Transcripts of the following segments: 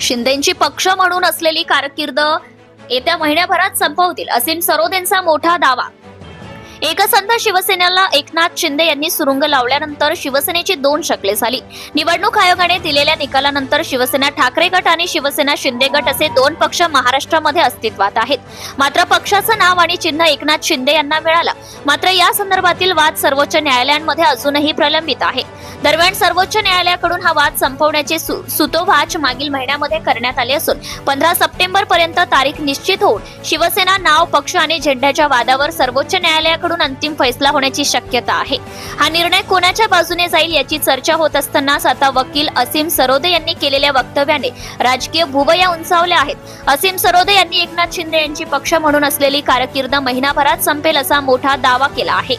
शिंदेंची पक्ष म्हणून असलेली कारकीर्द येत्या महिन्याभरात संपवतील, असीम सरोदेंचा मोठा दावा। एकसंध शिवसेनेला एकनाथ शिंदे यांनी सुरुंग लावल्यानंतर शिवसेनेची दोन शकले झाली। निवडणूक आयोगाने दिलेल्या निकालानंतर शिवसेना ठाकरे गट आणि शिवसेना शिंदे गट असे दोन पक्ष महाराष्ट्रामध्ये अस्तित्वात आहेत। मात्र पक्षाचं नाव आणि चिन्ह एकनाथ शिंदे यांना मिळालं। मात्र या संदर्भातील वाद सर्वोच्च न्यायालयांमध्ये अजूनही प्रलंबित आहे। दरम्यान सर्वोच्च न्यायालयाकडून हा वाद संपवण्याचे सूतोवाच मागील महिन्यामध्ये करण्यात आले असून 15 सप्टेंबर पर्यंत तारीख निश्चित होऊन शिवसेना नाव, पक्ष आणि झेंड्याच्या वादावर सर्वोच्च न्यायालयाकडून अंतिम फैसला होण्याची शक्यता आहे। हा निर्णय कोणाच्या बाजूने जाईल याची चर्चा होत असतानाच आता वकील असीम सरोदे यांनी केलेल्या वक्तव्याने राजकीय भुवया उंचावल्या आहेत। असीम सरोदे यांनी एकनाथ शिंदे यांची पक्ष म्हणून असलेली कारकीर्द महिनाभरात संपेल असा मोठा दावा केला आहे।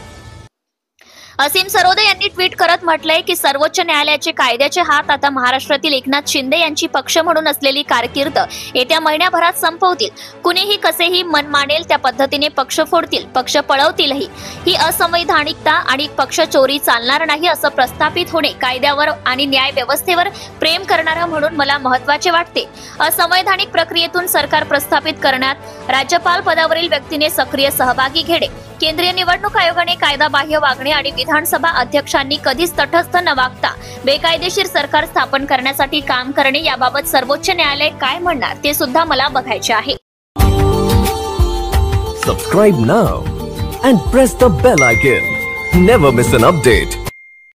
असीम सरोदे यांनी ट्विट करत म्हटलंय की सर्वोच्च न्यायालयाचे कायद्याचे हात आता महाराष्ट्रातील एकनाथ शिंदे यांची पक्ष म्हणून असलेली कारकीर्द येत्या महिन्याभरात संपवतील। कुणीही कसेही मन मानेल त्या पद्धतीने पक्ष फोडतील, पक्ष पळवतीलही। ही असंवैधानिकता आणि पक्ष चोरी चालणार नाही असं प्रस्थापित होणे कायद्यावर आणि न्याय व्यवस्थेवर प्रेम करणारा म्हणून मला महत्त्वाचे वाटते। असंवैधानिक प्रक्रियेतून सरकार प्रस्थापित करण्यात राज्यपाल पदावरील व्यक्तीने सक्रिय सहभागी घेणे, केंद्रीय निवडणूक आयोगाने कायदाबाह्य वागणे आणि विधानसभा अध्यक्षांनी कधीच तटस्थ न वागता बेकायदेशीर सरकार स्थापन करण्यासाठी काम करणे याबाबत सर्वोच्च न्यायालय काय म्हणणार ते सुद्धा मला बघायचे आहे। Subscribe now and press the bell icon. Never miss an update.